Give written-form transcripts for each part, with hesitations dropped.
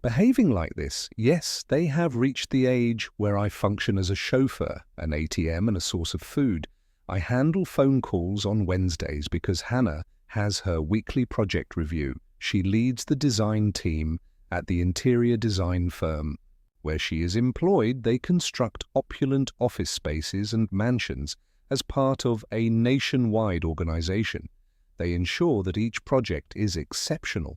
Behaving like this, yes, they have reached the age where I function as a chauffeur, an ATM and a source of food. I handle phone calls on Wednesdays because Hannah has her weekly project review. She leads the design team at the interior design firm. Where she is employed, they construct opulent office spaces and mansions as part of a nationwide organization. They ensure that each project is exceptional.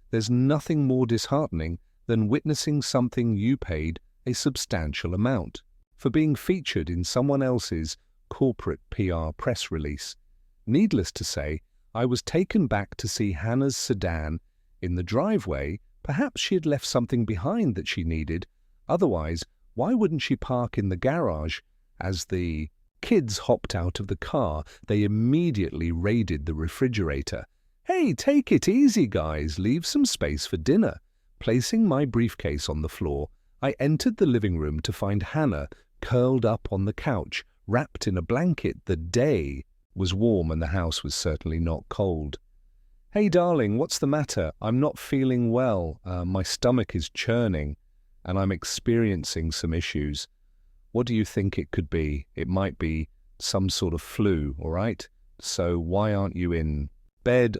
There's nothing more disheartening than witnessing something you paid a substantial amount for being featured in someone else's corporate PR press release. Needless to say, I was taken back to see Hannah's sedan in the driveway. Perhaps she had left something behind that she needed. Otherwise, why wouldn't she park in the garage? As the kids hopped out of the car, they immediately raided the refrigerator. "Hey, take it easy, guys. Leave some space for dinner." Placing my briefcase on the floor, I entered the living room to find Hannah curled up on the couch, wrapped in a blanket. The day was warm and the house was certainly not cold. "Hey, darling, what's the matter? I'm not feeling well. My stomach is churning and I'm experiencing some issues." "What do you think it could be?" "It might be some sort of flu, all right? So why aren't you in bed?"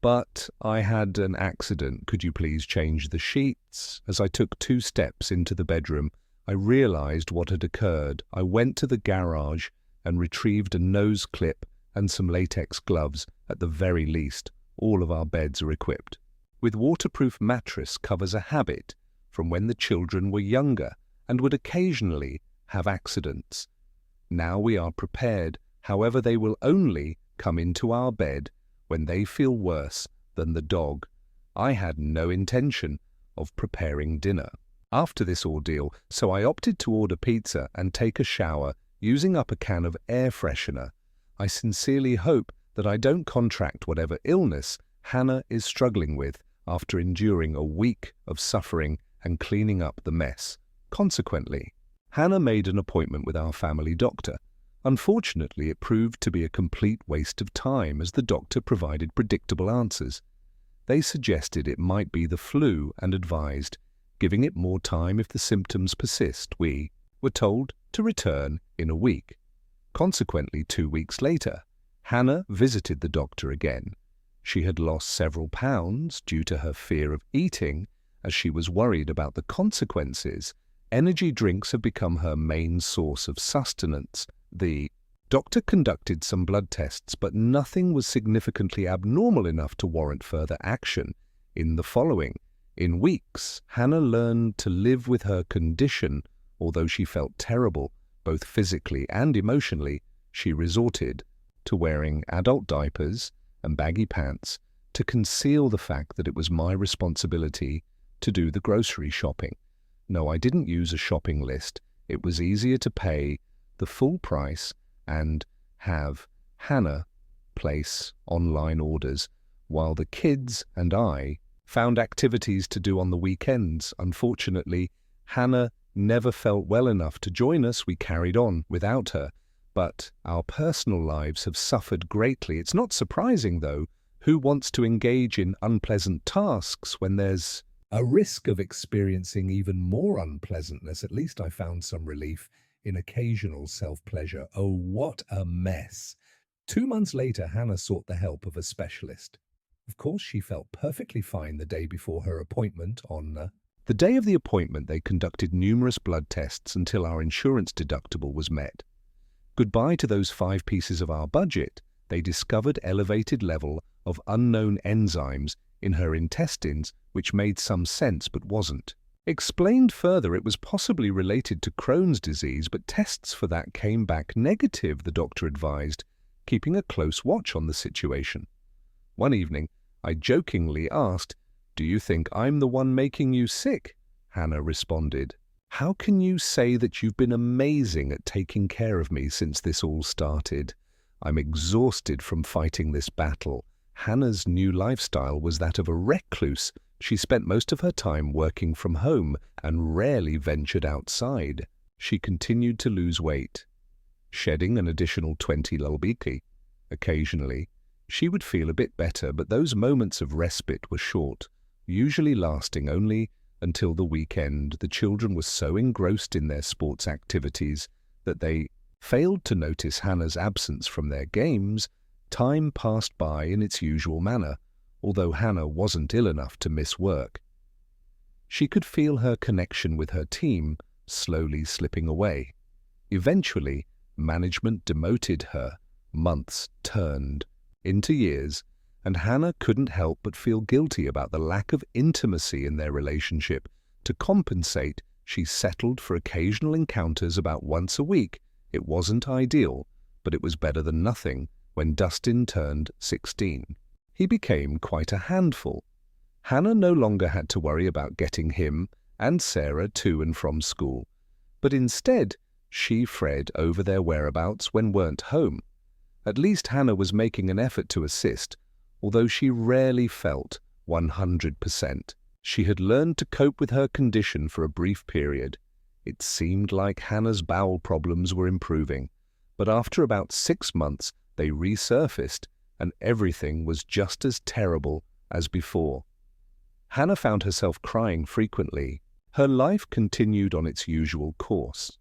But I had an accident. "Could you please change the sheets?" As I took 2 steps into the bedroom, I realized what had occurred. I went to the garage and retrieved a nose clip and some latex gloves. At the very least, all of our beds are equipped with waterproof mattress covers, a habit from when the children were younger and would occasionally have accidents. Now we are prepared. However, they will only come into our bed when they feel worse than the dog. I had no intention of preparing dinner after this ordeal, so I opted to order pizza and take a shower, using up a can of air freshener. I sincerely hope that I don't contract whatever illness Hannah is struggling with after enduring a week of suffering and cleaning up the mess. Consequently, Hannah made an appointment with our family doctor. Unfortunately, it proved to be a complete waste of time as the doctor provided predictable answers. They suggested it might be the flu and advised giving it more time if the symptoms persist. We were told to return in a week. Consequently, 2 weeks later, Hannah visited the doctor again. She had lost several pounds due to her fear of eating, as she was worried about the consequences. Energy drinks have become her main source of sustenance. The doctor conducted some blood tests, but nothing was significantly abnormal enough to warrant further action. In weeks, Hannah learned to live with her condition. Although she felt terrible, both physically and emotionally, she resorted to wearing adult diapers and baggy pants to conceal the fact that it was my responsibility to do the grocery shopping. No, I didn't use a shopping list. It was easier to pay the full price and have Hannah place online orders, while the kids and I found activities to do on the weekends. Unfortunately, Hannah never felt well enough to join us. We carried on without her, but our personal lives have suffered greatly. It's not surprising, though. Who wants to engage in unpleasant tasks when there's a risk of experiencing even more unpleasantness? At least I found some relief in occasional self-pleasure. Oh, what a mess. 2 months later, Hannah sought the help of a specialist. Of course, she felt perfectly fine the day before her appointment. On the day of the appointment, they conducted numerous blood tests until our insurance deductible was met. Goodbye to those 5 pieces of our budget. They discovered elevated level of unknown enzymes in her intestines, which made some sense but wasn't. Explained further it was possibly related to Crohn's disease, but tests for that came back negative, the doctor advised, keeping a close watch on the situation. One evening, I jokingly asked, "Do you think I'm the one making you sick?" Hannah responded, "How can you say that you've been amazing at taking care of me since this all started? I'm exhausted from fighting this battle." Hannah's new lifestyle was that of a recluse. She spent most of her time working from home and rarely ventured outside. She continued to lose weight, shedding an additional 20 lbk. Occasionally, she would feel a bit better, but those moments of respite were short. usually lasting only until the weekend. The children were so engrossed in their sports activities that they failed to notice Hannah's absence from their games. Time passed by in its usual manner, although Hannah wasn't ill enough to miss work. She could feel her connection with her team slowly slipping away. Eventually, management demoted her. Months turned into years, and Hannah couldn't help but feel guilty about the lack of intimacy in their relationship. To compensate, she settled for occasional encounters about once a week. It wasn't ideal, but it was better than nothing. When Dustin turned 16, he became quite a handful. Hannah no longer had to worry about getting him and Sarah to and from school, but instead she fretted over their whereabouts when weren't home. At least Hannah was making an effort to assist, although she rarely felt 100%. She had learned to cope with her condition for a brief period. It seemed like Hannah's bowel problems were improving, but after about 6 months they resurfaced, and everything was just as terrible as before. Hannah found herself crying frequently. Her life continued on its usual course.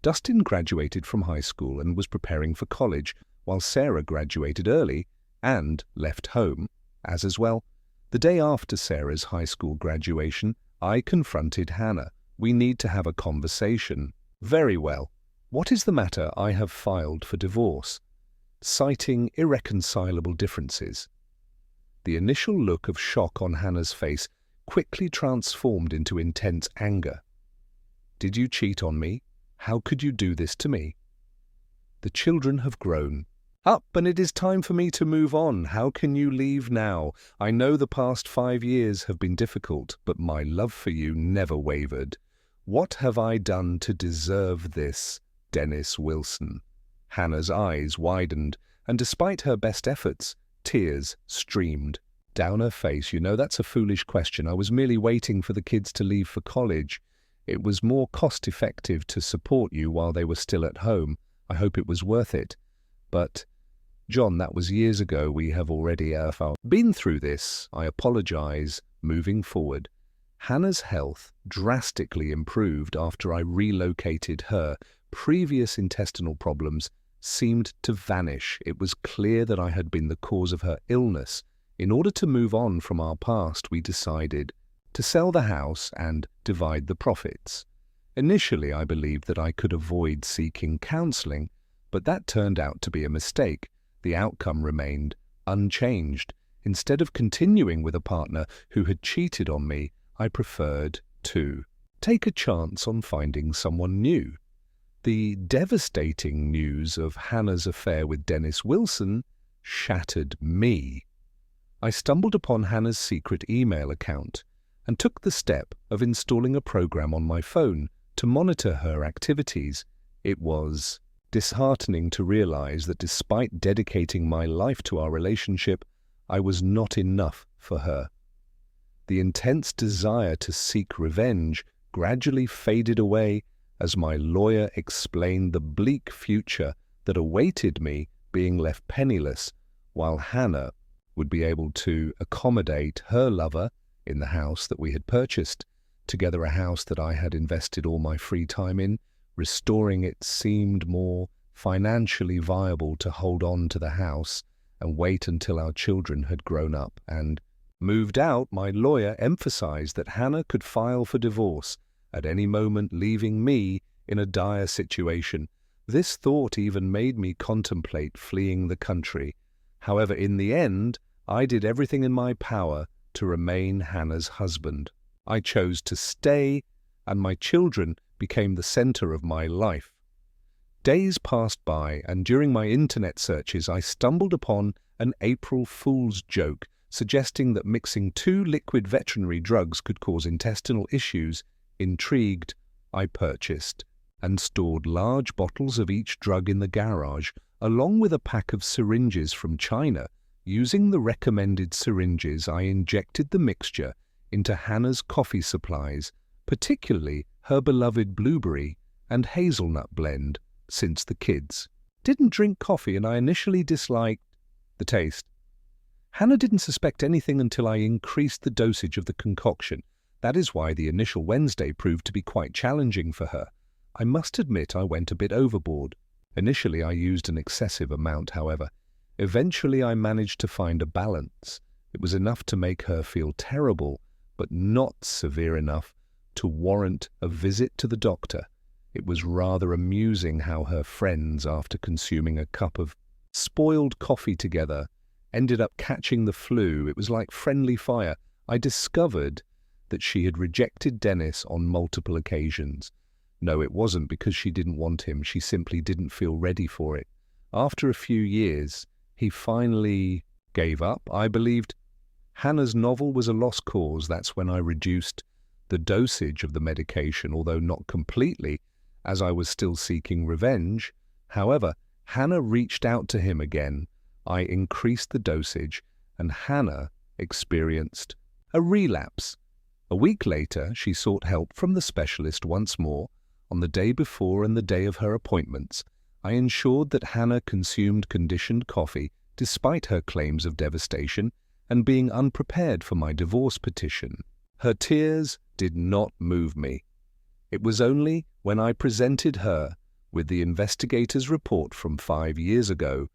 Dustin graduated from high school and was preparing for college, while Sarah graduated early and left home, as well. The day after Sarah's high school graduation, I confronted Hannah. We need to have a conversation. Very well. What is the matter? I have filed for divorce, citing irreconcilable differences. The initial look of shock on Hannah's face quickly transformed into intense anger. Did you cheat on me? How could you do this to me? The children have grown up, and it is time for me to move on. How can you leave now? I know the past 5 years have been difficult, but my love for you never wavered. What have I done to deserve this, Dennis Wilson? Hannah's eyes widened, and despite her best efforts, tears streamed down her face. You know, that's a foolish question. I was merely waiting for the kids to leave for college. It was more cost-effective to support you while they were still at home. I hope it was worth it. But, John, that was years ago. We have already been through this. I apologize. Moving forward. Hannah's health drastically improved after I relocated her. Previous intestinal problems seemed to vanish. It was clear that I had been the cause of her illness. In order to move on from our past, we decided to sell the house and divide the profits. Initially, I believed that I could avoid seeking counseling, but that turned out to be a mistake. The outcome remained unchanged. Instead of continuing with a partner who had cheated on me, I preferred to take a chance on finding someone new. The devastating news of Hannah's affair with Dennis Wilson shattered me. I stumbled upon Hannah's secret email account and took the step of installing a program on my phone to monitor her activities. It was disheartening to realize that despite dedicating my life to our relationship, I was not enough for her. The intense desire to seek revenge gradually faded away as my lawyer explained the bleak future that awaited me being left penniless, while Hannah would be able to accommodate her lover in the house that we had purchased, together a house that I had invested all my free time in. Restoring it seemed more financially viable to hold on to the house and wait until our children had grown up and moved out. My lawyer emphasized that Hannah could file for divorce at any moment, leaving me in a dire situation. This thought even made me contemplate fleeing the country. However, in the end, I did everything in my power to remain Hannah's husband. I chose to stay, and my children became the center of my life. Days passed by, and during my internet searches, I stumbled upon an April Fool's joke suggesting that mixing 2 liquid veterinary drugs could cause intestinal issues. Intrigued, I purchased and stored large bottles of each drug in the garage, along with a pack of syringes from China. Using the recommended syringes, I injected the mixture into Hannah's coffee supplies, particularly her beloved blueberry and hazelnut blend, since the kids didn't drink coffee and I initially disliked the taste. Hannah didn't suspect anything until I increased the dosage of the concoction. That is why the initial Wednesday proved to be quite challenging for her. I must admit I went a bit overboard. Initially I used an excessive amount, however. Eventually I managed to find a balance. It was enough to make her feel terrible, but not severe enough to warrant a visit to the doctor. It was rather amusing how her friends, after consuming a cup of spoiled coffee together, ended up catching the flu. It was like friendly fire. I discovered that she had rejected Dennis on multiple occasions. No, it wasn't because she didn't want him. She simply didn't feel ready for it. After a few years, he finally gave up. I believed Hannah's novel was a lost cause. That's when I reduced the dosage of the medication, although not completely, as I was still seeking revenge. However, Hannah reached out to him again. I increased the dosage, and Hannah experienced a relapse. A week later, she sought help from the specialist once more. On the day before and the day of her appointments, I ensured that Hannah consumed conditioned coffee despite her claims of devastation and being unprepared for my divorce petition. Her tears did not move me. It was only when I presented her with the investigator's report from 5 years ago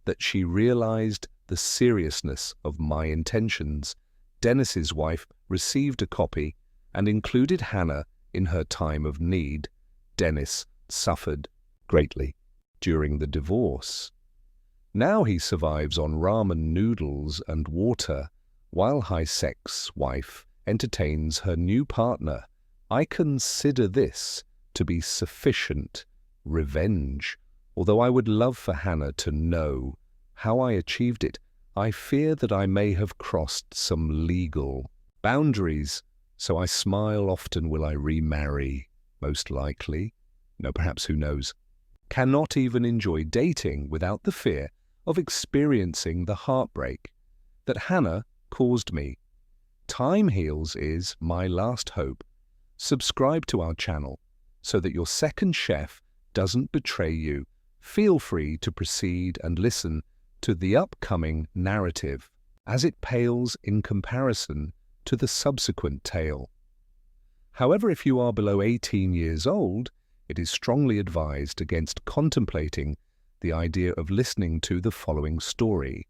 that she realized the seriousness of my intentions. Dennis's wife received a copy and included Hannah in her time of need. Dennis suffered greatly during the divorce. Now he survives on ramen noodles and water, while high-sex wife entertains her new partner. I consider this to be sufficient revenge. Although I would love for Hannah to know how I achieved it, I fear that I may have crossed some legal boundaries. So I smile often. Will I remarry? Most likely. No, perhaps, who knows? Cannot even enjoy dating without the fear of experiencing the heartbreak that Hannah caused me. Time Heals is my last hope. Subscribe to our channel so that your second chef doesn't betray you. Feel free to proceed and listen to the upcoming narrative as it pales in comparison to the subsequent tale. However, if you are below 18 years old, it is strongly advised against contemplating the idea of listening to the following story.